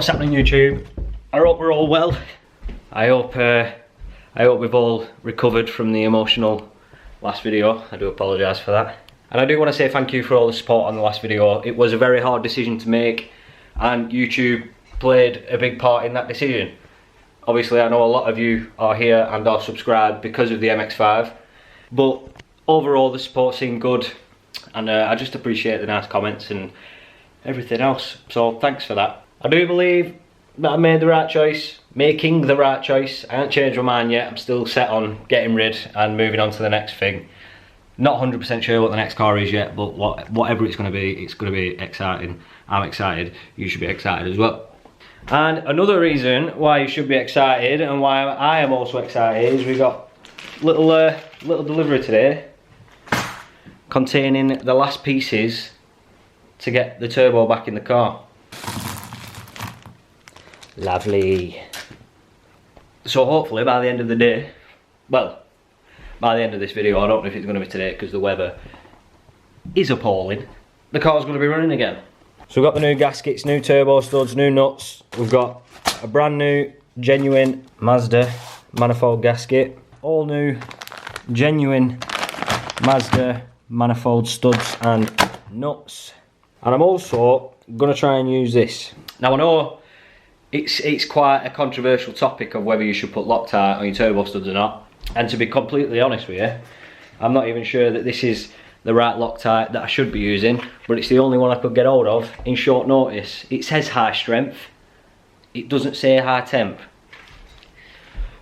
What's happening, YouTube? I hope we're all well. I hope we've all recovered from the emotional last video. I do apologise for that. And I do want to say thank you for all the support on the last video. It was a very hard decision to make, and YouTube played a big part in that decision. Obviously, I know a lot of you are here and are subscribed because of the MX-5, but overall the support seemed good, and I just appreciate the nice comments and everything else. So thanks for that. I do believe that I made the right choice, making the right choice. I haven't changed my mind yet. I'm still set on getting rid and moving on to the next thing. Not 100% sure what the next car is yet, but whatever it's going to be exciting. I'm excited. You should be excited as well. And another reason why you should be excited, and why I am also excited, is we got little delivery today containing the last pieces to get the turbo back in the car. Lovely. So hopefully by the end of the day, well, by the end of this video, I don't know if it's going to be today because the weather is appalling, the car's going to be running again. So we've got the new gaskets, new turbo studs, new nuts. We've got a brand new, genuine Mazda manifold gasket. All new, genuine Mazda manifold studs and nuts. And I'm also going to try and use this. Now I know it's quite a controversial topic of whether you should put Loctite on your turbo studs or not. And to be completely honest with you, I'm not even sure that this is the right Loctite that I should be using, but it's the only one I could get hold of in short notice. It says high strength, it doesn't say high temp.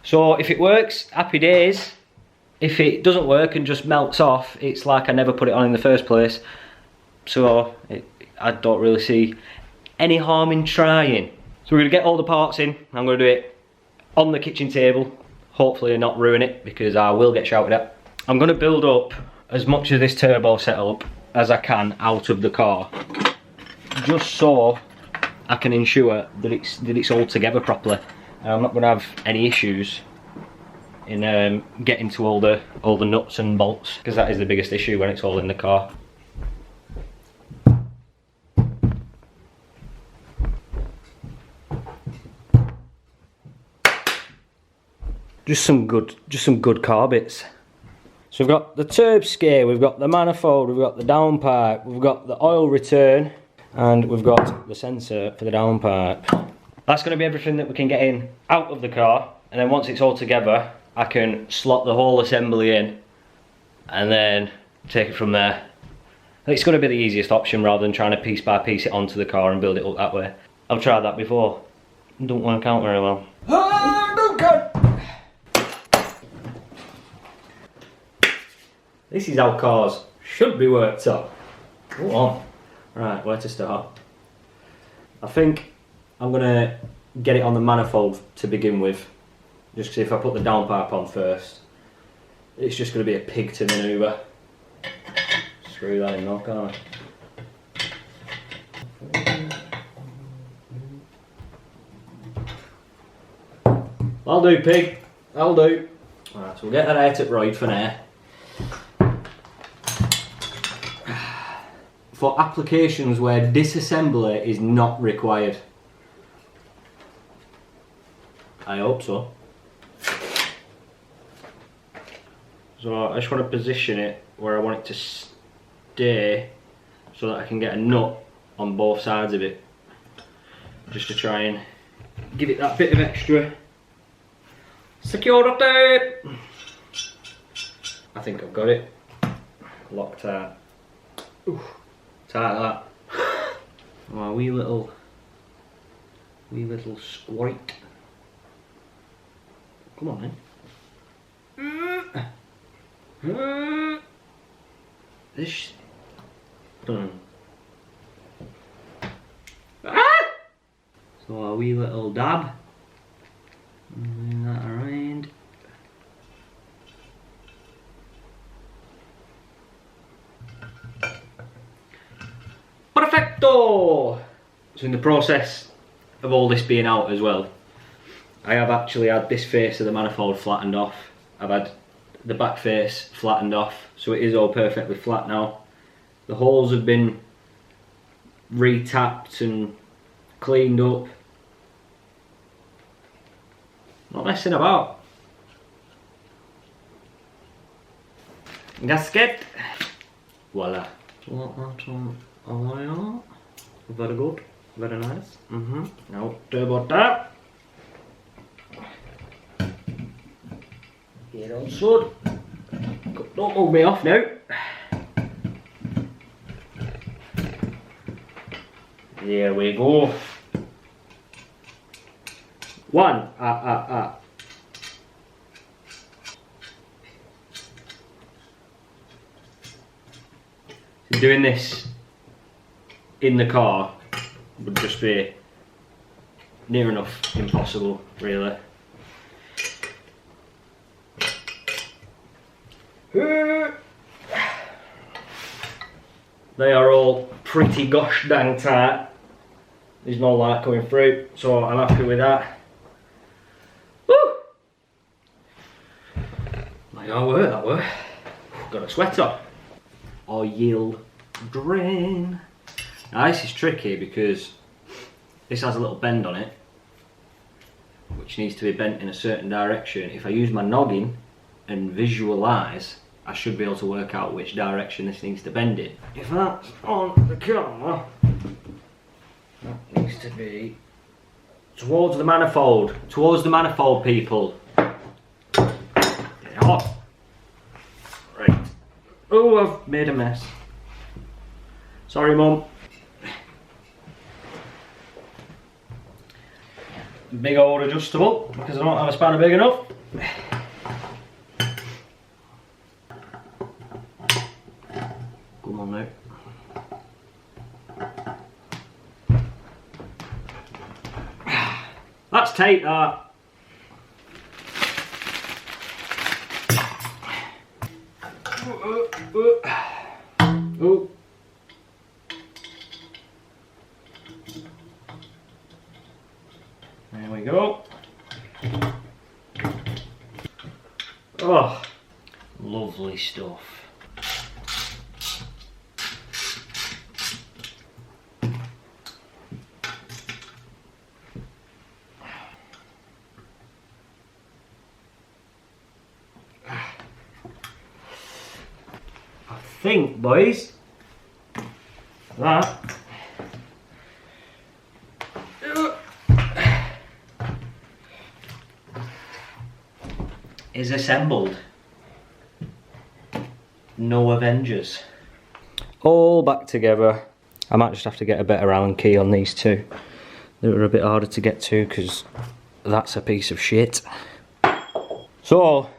So if it works, happy days. If it doesn't work and just melts off, it's like I never put it on in the first place. So I don't really see any harm in trying. So we're going to get all the parts in. I'm going to do it on the kitchen table, hopefully not ruin it because I will get shouted at. I'm going to build up as much of this turbo setup as I can out of the car, just so I can ensure that it's all together properly, and I'm not going to have any issues in getting to all the nuts and bolts, because that is the biggest issue when it's all in the car. Just some good car bits. So we've got the turb scare, we've got the manifold, we've got the downpipe, we've got the oil return, and we've got the sensor for the downpipe. That's going to be everything that we can get in out of the car, and then once it's all together, I can slot the whole assembly in and then take it from there. It's going to be the easiest option rather than trying to piece by piece it onto the car and build it up that way. I've tried that before. It don't work out very well. This is how cars should be worked up. Go on. Right, where to start? I think I'm going to get it on the manifold to begin with. Just because if I put the downpipe on first, it's just going to be a pig to manoeuvre. Screw that in though, can't I? I'll do, pig. I'll do. Alright, so we'll get that out at right for now. For applications where disassembly is not required. I hope so. So I just want to position it where I want it to stay so that I can get a nut on both sides of it. Just to try and give it that bit of extra security. I think I've got it. Loctite. Ooh. Tight that. Oh, wee little squat. Come on then. This done. So a wee little dab. Moving that around. Perfecto! So in the process of all this being out as well, I have actually had this face of the manifold flattened off. I've had the back face flattened off, so it is all perfectly flat now. The holes have been re-tapped and cleaned up, Not messing about. Gasket. Voila. Very good. Very nice. Now turbo tap. Here on sword. Don't move me off now. There we go. One. Doing this in the car would just be near enough impossible, really. They are all pretty gosh dang tight. There's no light coming through, so I'm happy with that. Woo! My God, work that were. Got a sweater. Oil drain. Now this is tricky because this has a little bend on it, which needs to be bent in a certain direction. If I use my noggin and visualise, I should be able to work out which direction this needs to bend in. If that's on the camera, that needs to be towards the manifold. Towards the manifold, people. Get it off. Right. Oh, I've made a mess. Sorry, Mum. Big old adjustable because I don't have a spanner big enough. Come on now. That's tight, that. Oh. There we go. Oh, lovely stuff. I think, boys, that is assembled. No Avengers. All back together. I might just have to get a better Allen key on these two. They were a bit harder to get to because that's a piece of shit. So,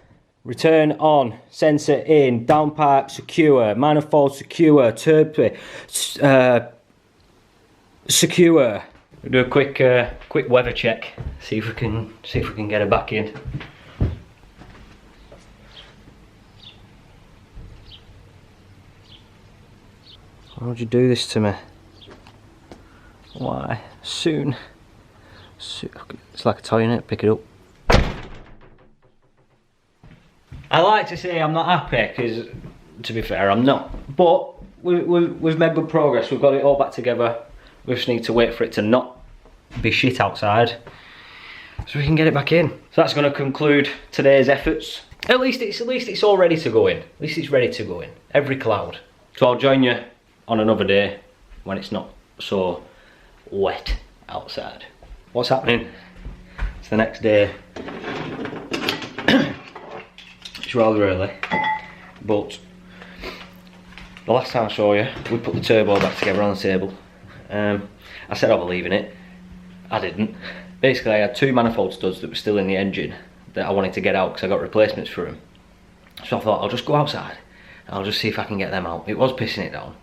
return on, sensor in, downpipe secure, manifold secure, turbo secure. We'll do a quick weather check. See if we can get it back in. Why would you do this to me? Why? Soon. It's like a toy, innit? Pick it up. I like to say I'm not happy because, to be fair, I'm not. But we've made good progress. We've got it all back together. We just need to wait for it to not be shit outside so we can get it back in. So that's going to conclude today's efforts. At least it's all ready to go in. At least it's ready to go in. Every cloud. So I'll join you on another day when it's not so wet outside. What's happening? It's the next day. It's rather early, but the last time I saw you, we put the turbo back together on the table. I said I was leaving it. I didn't. Basically, I had two manifold studs that were still in the engine that I wanted to get out because I got replacements for them. So I thought I'll just go outside and I'll just see if I can get them out. It was pissing it down,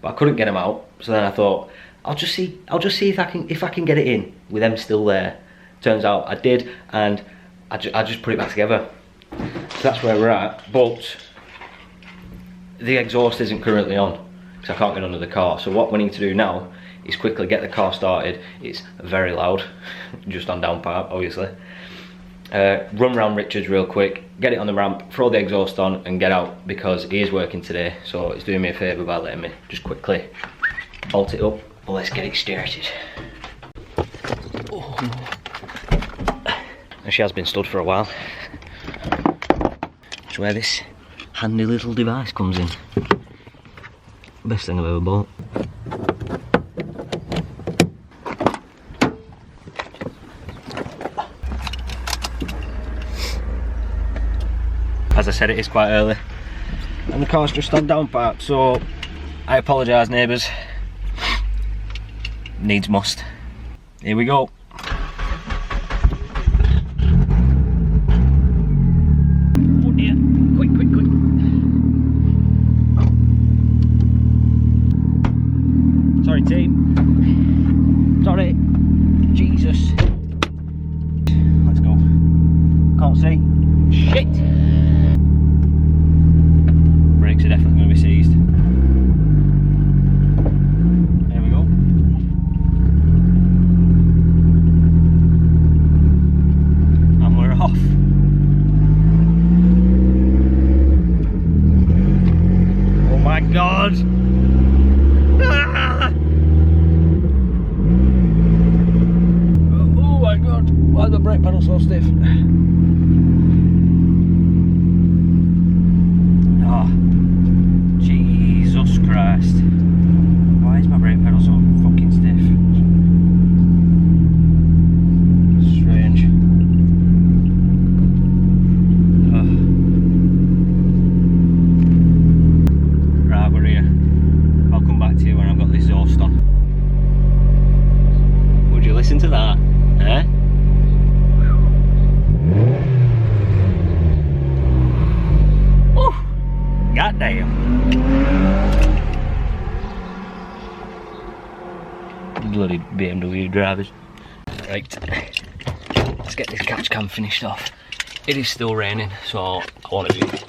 but I couldn't get them out. So then I thought I'll just see if I can get it in with them still there. Turns out I did, and I just put it back together. So that's where we're at. But the exhaust isn't currently on because I can't get under the car. So what we need to do now is quickly get the car started. It's very loud, just on downpipe, obviously. Run around Richards real quick, get it on the ramp, throw the exhaust on and get out because he is working today. So it's doing me a favour by letting me just quickly bolt it up. But let's get it started. Oh. she has been stood for a while. That's where this handy little device comes in. Best thing I've ever bought. As I said, it is quite early and the car's just on down park, so I apologise neighbours. Needs must. Here we go. Oh dear, quick, quick, quick. Sorry team. Sorry. Jesus. Let's go. Can't see. Shit. Brakes are definitely going to be seized. There we go. And we're off. Oh my god! Ah! Oh my god! Why is the brake pedal so stiff? Jesus Christ. Why is my brake pedal so fucking stiff? Strange. Right, we're here. I'll come back to you when I've got this exhaust on. Would you listen to that? Eh? God damn. Bloody BMW drivers. Right, let's get this catch cam finished off. It is still raining, so I want to do it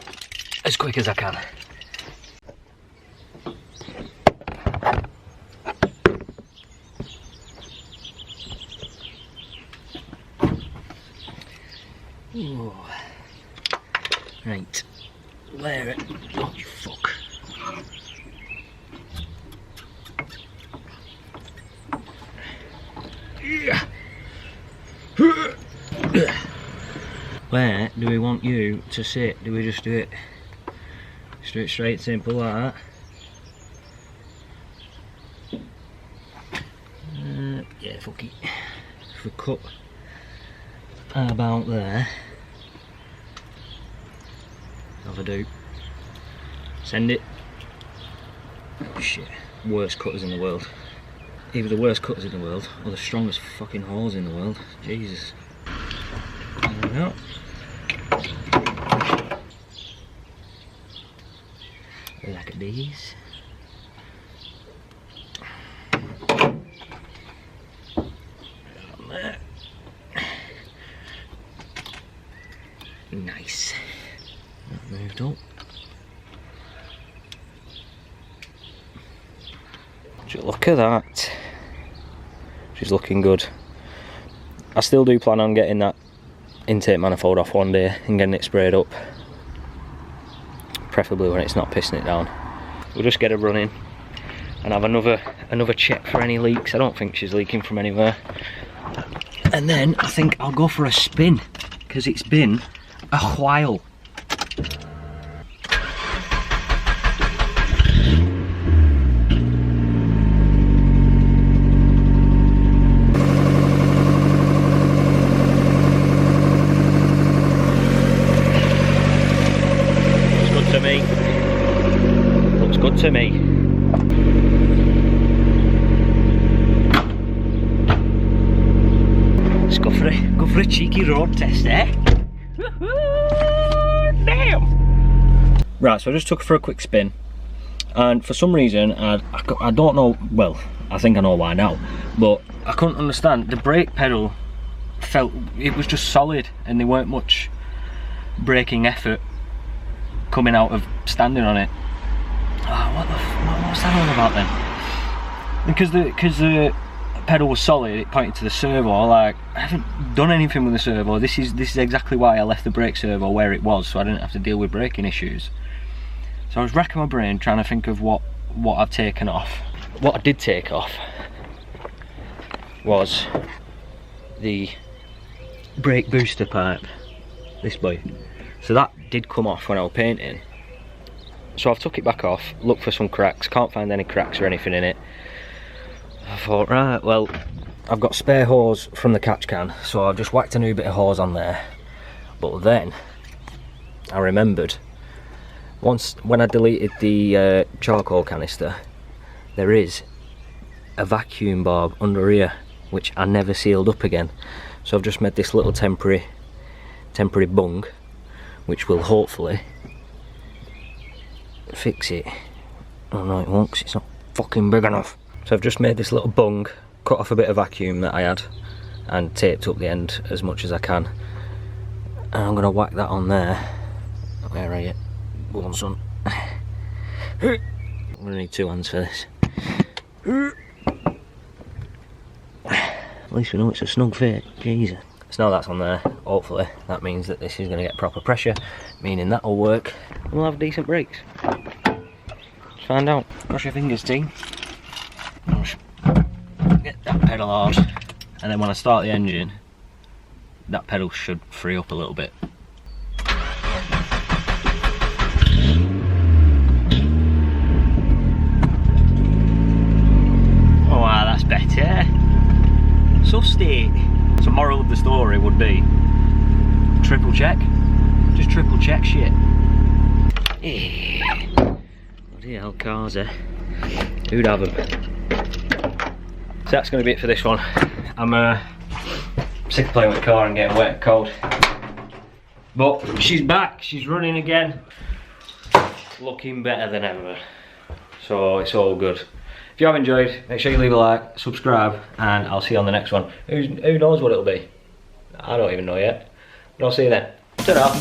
as quick as I can. Ooh. Right. Layer it. Oh, you fuck. Where do we want you to sit? Do we just do it straight, simple like that? Yeah, fuck it. If we cut about there. Have a do. Send it. Oh shit. Worst cutters in the world. Either the worst cutters in the world or the strongest fucking hauls in the world. Jesus. There we go. Look at these. Nice. That moved up. Look at that. She's looking good. I still do plan on getting that intake manifold off one day and getting it sprayed up. Preferably when it's not pissing it down. We'll just get her running and have another check for any leaks. I don't think she's leaking from anywhere. And then I think I'll go for a spin because it's been a while. Looks good to me. Let's go for a cheeky road test, eh? Damn! Right, so I just took her for a quick spin, and for some reason I don't know. Well, I think I know why now, but I couldn't understand. The brake pedal felt it was just solid, and there weren't much braking effort coming out of standing on it. Oh, what's that all about then? Because the pedal was solid, it pointed to the servo. Like, I haven't done anything with the servo. This is exactly why I left the brake servo where it was, so I didn't have to deal with braking issues. So I was racking my brain trying to think of what I've taken off. What I did take off was the brake booster pipe, this boy. So that did come off when I was painting. So I've took it back off, looked for some cracks, can't find any cracks or anything in it. I thought, right, well, I've got spare hose from the catch can, so I've just whacked a new bit of hose on there. But then I remembered, once when I deleted the charcoal canister, there is a vacuum barb under here, which I never sealed up again. So I've just made this little temporary bung, which will hopefully fix it. Oh no, it won't, 'cause it's not fucking big enough. So I've just made this little bung, cut off a bit of vacuum that I had, and taped up the end as much as I can. And I'm gonna whack that on there. Where are you? Go on, son. I'm gonna need 2 hands for this. At least we know it's a snug fit. Jesus. So now that's on there, hopefully that means that this is going to get proper pressure, meaning that'll work and we'll have decent brakes. Let's find out. Cross your fingers, team. Get that pedal hard, and then when I start the engine, that pedal should free up a little bit. Oh wow, that's better. So steady. So moral of the story would be, triple check. Just triple check shit. Bloody hell, cars, eh? Who'd have them? So that's going to be it for this one. I'm sick of playing with the car and getting wet and cold. But she's back, she's running again. Looking better than ever. So it's all good. If you have enjoyed, make sure you leave a like, subscribe, and I'll see you on the next one. Who knows what it'll be? I don't even know yet. But I'll see you then. Ta-da!